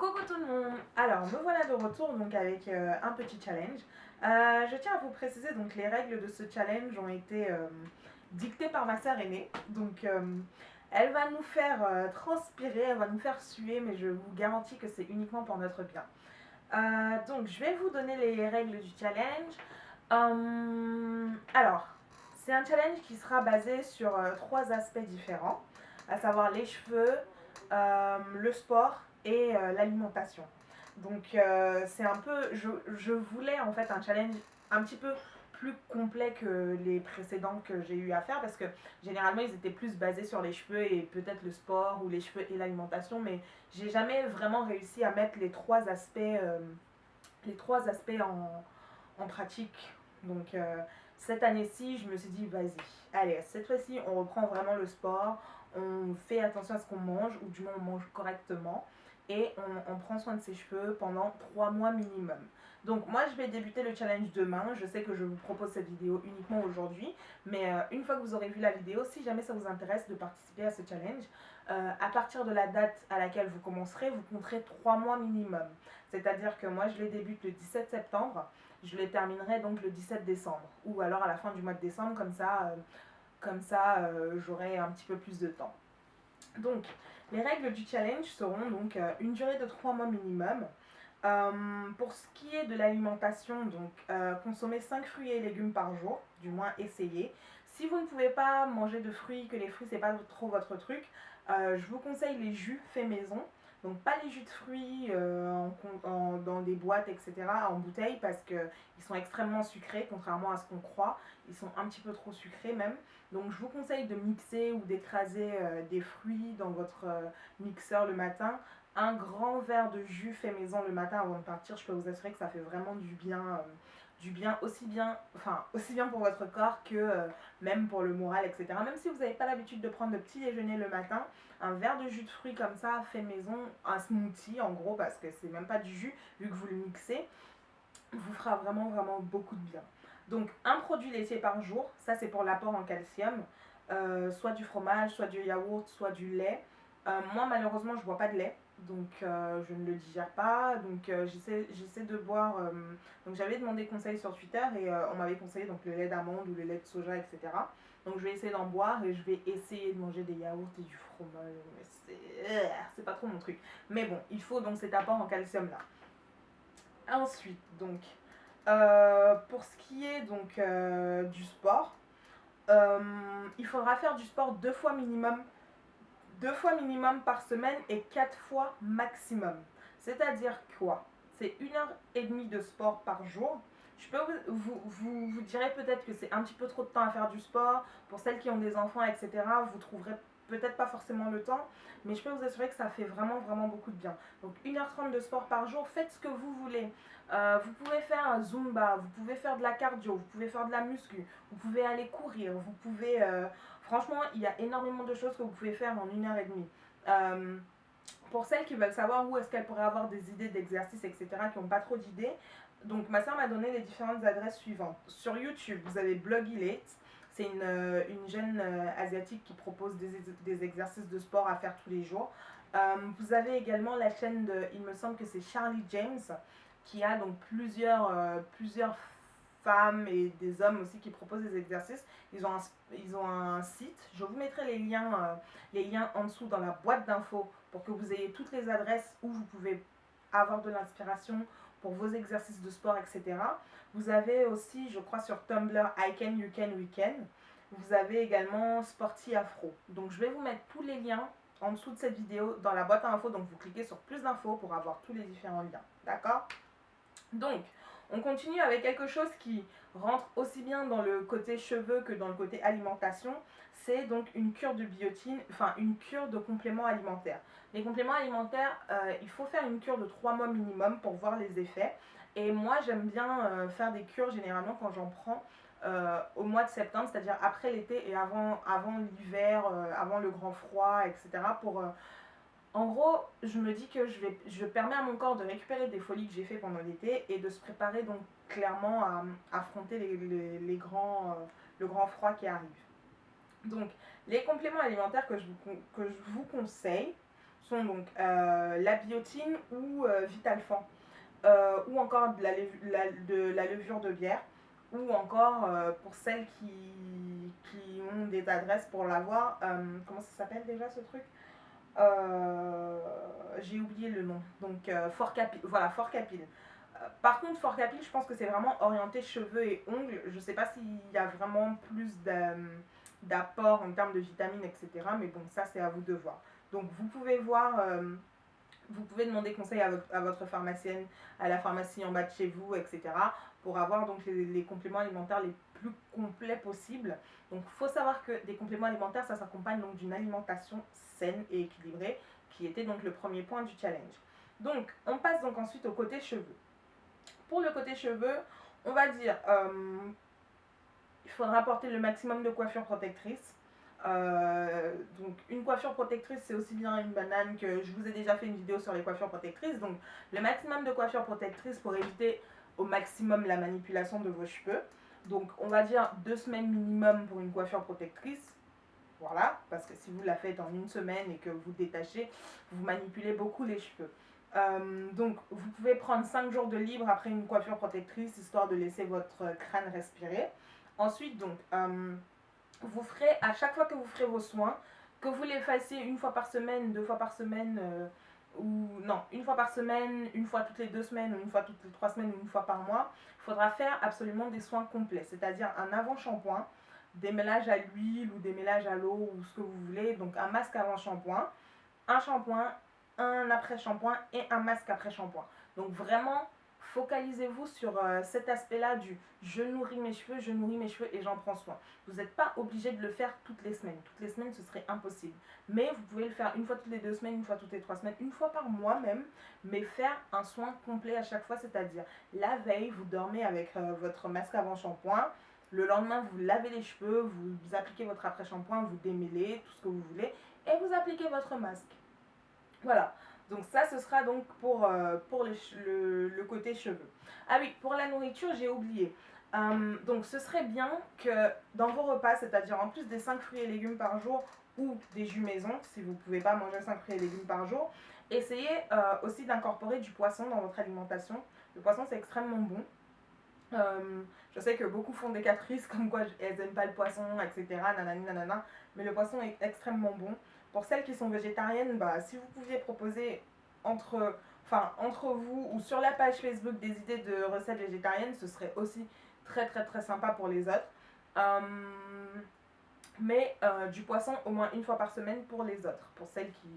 Coucou tout le monde. Alors me voilà de retour donc avec un petit challenge. Je tiens à vous préciser donc les règles de ce challenge ont été dictées par ma sœur aînée. Donc elle va nous faire transpirer, elle va nous faire suer, mais je vous garantis que c'est uniquement pour notre bien. Donc je vais vous donner les règles du challenge. Alors c'est un challenge qui sera basé sur trois aspects différents, à savoir les cheveux, le sport et l'alimentation. Donc c'est un peu, je voulais en fait un challenge un petit peu plus complet que les précédents que j'ai eu à faire parce que généralement ils étaient plus basés sur les cheveux et peut-être le sport ou les cheveux et l'alimentation, mais j'ai jamais vraiment réussi à mettre les trois aspects en pratique. Donc cette année-ci, je me suis dit, vas-y, allez, cette fois-ci, on reprend vraiment le sport, on fait attention à ce qu'on mange, ou du moins on mange correctement, et on prend soin de ses cheveux pendant 3 mois minimum. Donc moi, je vais débuter le challenge demain. Je sais que je vous propose cette vidéo uniquement aujourd'hui, mais une fois que vous aurez vu la vidéo, si jamais ça vous intéresse de participer à ce challenge, à partir de la date à laquelle vous commencerez, vous compterez 3 mois minimum. C'est-à-dire que moi, je les débute le 17 septembre, je les terminerai donc le 17 décembre, ou alors à la fin du mois de décembre, comme ça j'aurai un petit peu plus de temps. Donc, les règles du challenge seront donc une durée de 3 mois minimum. Pour ce qui est de l'alimentation, donc consommer 5 fruits et légumes par jour, du moins essayez. Si vous ne pouvez pas manger de fruits, que les fruits c'est pas trop votre truc, je vous conseille les jus faits maison. Donc pas les jus de fruits dans des boîtes, etc., en bouteille, parce qu'ils sont extrêmement sucrés, contrairement à ce qu'on croit. Ils sont un petit peu trop sucrés même. Donc je vous conseille de mixer ou d'écraser des fruits dans votre mixeur le matin. Un grand verre de jus fait maison le matin avant de partir, je peux vous assurer que ça fait vraiment du bien aussi bien, enfin, aussi bien pour votre corps que même pour le moral, etc. Même si vous n'avez pas l'habitude de prendre le petit déjeuner le matin, un verre de jus de fruits comme ça, fait maison, un smoothie en gros, parce que c'est même pas du jus, vu que vous le mixez, vous fera vraiment, vraiment beaucoup de bien. Donc, un produit laitier par jour, ça c'est pour l'apport en calcium, soit du fromage, soit du yaourt, soit du lait. Moi, malheureusement, je bois pas de lait, donc je ne le digère pas. Donc, j'essaie de boire. Donc, j'avais demandé conseil sur Twitter et on m'avait conseillé donc, le lait d'amande ou le lait de soja, etc. Donc, je vais essayer d'en boire et je vais essayer de manger des yaourts et du fromage. Mais c'est pas trop mon truc. Mais bon, il faut donc cet apport en calcium là. Ensuite, donc, pour ce qui est donc du sport, il faudra faire du sport deux fois minimum par semaine et 4 fois maximum. C'est-à-dire quoi? C'est 1 heure et demie de sport par jour. Je peux vous direz peut-être que c'est un petit peu trop de temps à faire du sport. Pour celles qui ont des enfants, etc., vous trouverez peut-être pas forcément le temps, mais je peux vous assurer que ça fait vraiment, vraiment beaucoup de bien. Donc 1 h 30 de sport par jour, faites ce que vous voulez. Vous pouvez faire un zumba, vous pouvez faire de la cardio, vous pouvez faire de la muscu, vous pouvez aller courir, vous pouvez franchement, il y a énormément de choses que vous pouvez faire en 1 heure et demie. Pour celles qui veulent savoir où est-ce qu'elles pourraient avoir des idées d'exercices, etc., qui n'ont pas trop d'idées, donc ma soeur m'a donné les différentes adresses suivantes. Sur YouTube, vous avez Blogilate, c'est une jeune asiatique qui propose des exercices de sport à faire tous les jours. Vous avez également la chaîne de, il me semble que c'est Charlie James, qui a donc plusieurs femmes et des hommes aussi qui proposent des exercices. Ils ont un site. Je vous mettrai les liens en dessous dans la boîte d'infos pour que vous ayez toutes les adresses où vous pouvez avoir de l'inspiration pour vos exercices de sport, etc. Vous avez aussi, je crois, sur Tumblr, I Can, You Can, We Can. Vous avez également Sporty Afro. Donc je vais vous mettre tous les liens en dessous de cette vidéo dans la boîte à infos. Donc vous cliquez sur plus d'infos pour avoir tous les différents liens. D'accord? Donc, on continue avec quelque chose qui rentre aussi bien dans le côté cheveux que dans le côté alimentation. C'est donc une cure de biotine, enfin une cure de compléments alimentaires. Les compléments alimentaires, il faut faire une cure de 3 mois minimum pour voir les effets. Et moi, j'aime bien faire des cures généralement quand j'en prends au mois de septembre, c'est-à-dire après l'été et avant l'hiver, avant le grand froid, etc. En gros, je me dis que je permets à mon corps de récupérer des folies que j'ai fait pendant l'été et de se préparer donc clairement à affronter le grand froid qui arrive. Donc, les compléments alimentaires que je vous conseille, sont donc la biotine ou Vitalfan, ou encore de la levure de bière, ou encore pour celles qui ont des adresses pour l'avoir, comment ça s'appelle déjà ce truc? J'ai oublié le nom, donc Fort Capil, voilà, Fort Capil. Par contre, Fort Capil, je pense que c'est vraiment orienté cheveux et ongles. Je sais pas s'il y a vraiment plus d'apport en termes de vitamines, etc. Mais bon, ça c'est à vous de voir. Donc vous pouvez voir, vous pouvez demander conseil à votre pharmacienne, à la pharmacie en bas de chez vous, etc. pour avoir donc les compléments alimentaires les plus complets possibles. Donc il faut savoir que des compléments alimentaires, ça s'accompagne donc d'une alimentation saine et équilibrée, qui était donc le premier point du challenge. Donc on passe donc ensuite au côté cheveux. Pour le côté cheveux, on va dire, il faudra apporter le maximum de coiffure protectrice. Donc une coiffure protectrice, c'est aussi bien une banane, que je vous ai déjà fait une vidéo sur les coiffures protectrices. Donc le maximum de coiffure protectrice pour éviter au maximum la manipulation de vos cheveux. Donc on va dire 2 semaines minimum pour une coiffure protectrice. Voilà, parce que si vous la faites en une semaine et que vous détachez, vous manipulez beaucoup les cheveux. Donc vous pouvez prendre 5 jours de libre après une coiffure protectrice, histoire de laisser votre crâne respirer. Ensuite, donc, vous ferez, à chaque fois que vous ferez vos soins, que vous les fassiez une fois par semaine, 2 fois par semaine, ou non, une fois par semaine, une fois toutes les 2 semaines, ou une fois toutes les 3 semaines, ou une fois par mois, il faudra faire absolument des soins complets, c'est-à-dire un avant-shampoing, des mélages à l'huile ou des mélages à l'eau ou ce que vous voulez, donc un masque avant shampoing, un après shampoing et un masque après shampoing. Donc vraiment, focalisez-vous sur cet aspect-là du je nourris mes cheveux et j'en prends soin. Vous n'êtes pas obligé de le faire toutes les semaines. Toutes les semaines, ce serait impossible. Mais vous pouvez le faire une fois toutes les 2 semaines, une fois toutes les 3 semaines, une fois par mois même, mais faire un soin complet à chaque fois, c'est-à-dire la veille, vous dormez avec votre masque avant shampoing. Le lendemain, vous lavez les cheveux, vous appliquez votre après-shampoing, vous démêlez, tout ce que vous voulez, et vous appliquez votre masque. Voilà, donc ça ce sera donc pour le côté cheveux. Ah oui, pour la nourriture, j'ai oublié. Donc ce serait bien que dans vos repas, c'est-à-dire en plus des 5 fruits et légumes par jour ou des jus maison, si vous ne pouvez pas manger 5 fruits et légumes par jour, essayez aussi d'incorporer du poisson dans votre alimentation. Le poisson c'est extrêmement bon. Je sais que beaucoup font des caprices comme quoi elles n'aiment pas le poisson, etc. Nanani, nanana, mais le poisson est extrêmement bon. Pour celles qui sont végétariennes, bah, si vous pouviez proposer entre vous ou sur la page Facebook des idées de recettes végétariennes, ce serait aussi très très très sympa pour les autres. Mais du poisson au moins une fois par semaine pour les autres, pour celles qui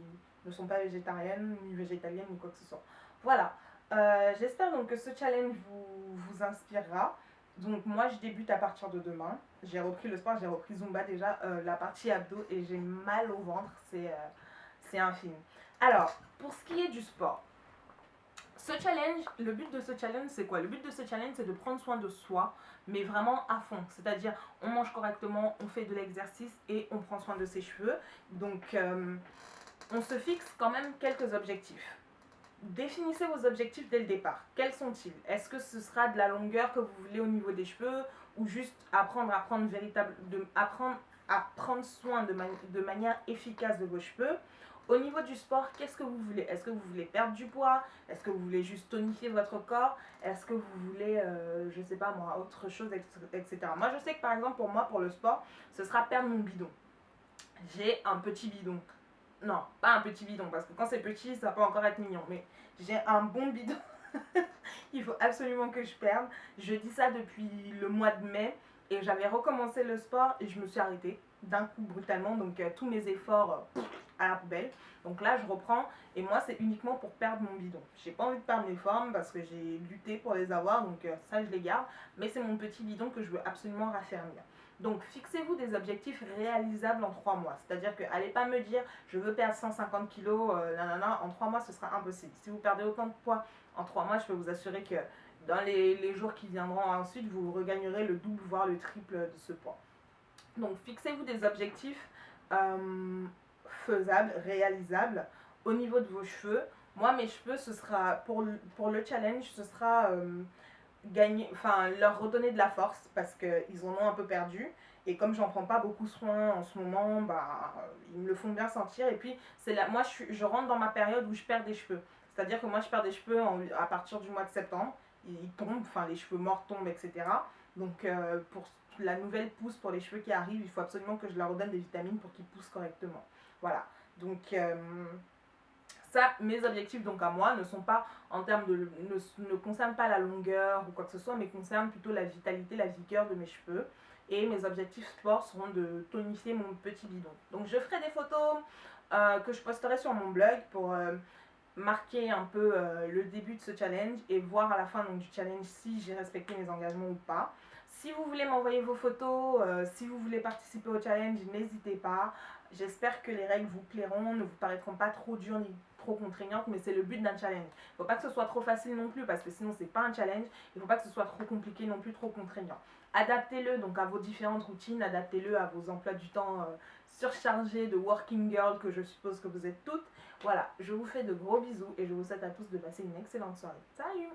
ne sont pas végétariennes, ni végétaliennes, ni quoi que ce soit. Voilà. J'espère donc que ce challenge vous inspirera. Donc moi je débute à partir de demain. J'ai repris le sport, j'ai repris Zumba déjà, la partie abdos, et j'ai mal au ventre, c'est infini. Alors, pour ce qui est du sport, ce challenge, le but de ce challenge c'est quoi? Le but de ce challenge c'est de prendre soin de soi, mais vraiment à fond. C'est-à-dire on mange correctement, on fait de l'exercice et on prend soin de ses cheveux. Donc on se fixe quand même quelques objectifs. Définissez vos objectifs dès le départ. Quels sont-ils? Est-ce que ce sera de la longueur que vous voulez au niveau des cheveux, ou juste apprendre à prendre soin de manière efficace de vos cheveux? Au niveau du sport, qu'est-ce que vous voulez? Est-ce que vous voulez perdre du poids? Est-ce que vous voulez juste tonifier votre corps? Est-ce que vous voulez, je sais pas moi, autre chose, etc. Moi, je sais que par exemple, pour moi, pour le sport, ce sera perdre mon bidon. J'ai un petit bidon. Non, pas un petit bidon, parce que quand c'est petit, ça peut encore être mignon. Mais j'ai un bon bidon. Il faut absolument que je perde. Je dis ça depuis le mois de mai. Et j'avais recommencé le sport et je me suis arrêtée d'un coup brutalement. Donc tous mes efforts à la poubelle. Donc là, je reprends. Et moi, c'est uniquement pour perdre mon bidon. J'ai pas envie de perdre mes formes parce que j'ai lutté pour les avoir. Donc ça, je les garde. Mais c'est mon petit bidon que je veux absolument raffermir. Donc fixez-vous des objectifs réalisables en 3 mois. C'est-à-dire que allez pas me dire je veux perdre 150 kilos, en 3 mois ce sera impossible. Si vous perdez autant de poids en 3 mois, je peux vous assurer que dans les jours qui viendront ensuite, vous regagnerez le double voire le triple de ce poids. Donc fixez-vous des objectifs faisables, réalisables au niveau de vos cheveux. Moi mes cheveux, ce sera pour le challenge, ce sera gagner, enfin leur redonner de la force parce qu'ils en ont un peu perdu. Et comme j'en prends pas beaucoup soin en ce moment, bah, ils me le font bien sentir. Et puis, moi, je rentre dans ma période où je perds des cheveux. C'est-à-dire que moi, je perds des cheveux à partir du mois de septembre. Ils tombent, enfin, les cheveux morts tombent, etc. Donc, pour la nouvelle pousse, pour les cheveux qui arrivent, il faut absolument que je leur redonne des vitamines pour qu'ils poussent correctement. Voilà. Donc, ça, mes objectifs donc à moi ne sont pas en termes de ne concernent pas la longueur ou quoi que ce soit, mais concernent plutôt la vitalité, la vigueur de mes cheveux. Et mes objectifs sport seront de tonifier mon petit bidon. Donc je ferai des photos que je posterai sur mon blog pour marquer un peu le début de ce challenge et voir à la fin donc, du challenge si j'ai respecté mes engagements ou pas. Si vous voulez m'envoyer vos photos, si vous voulez participer au challenge, n'hésitez pas. J'espère que les règles vous plairont, ne vous paraîtront pas trop dures ni trop contraignantes, mais c'est le but d'un challenge. Il ne faut pas que ce soit trop facile non plus, parce que sinon c'est pas un challenge. Il ne faut pas que ce soit trop compliqué non plus, trop contraignant. Adaptez-le donc à vos différentes routines, adaptez-le à vos emplois du temps surchargés de working girl que je suppose que vous êtes toutes. Voilà, je vous fais de gros bisous et je vous souhaite à tous de passer une excellente soirée. Salut!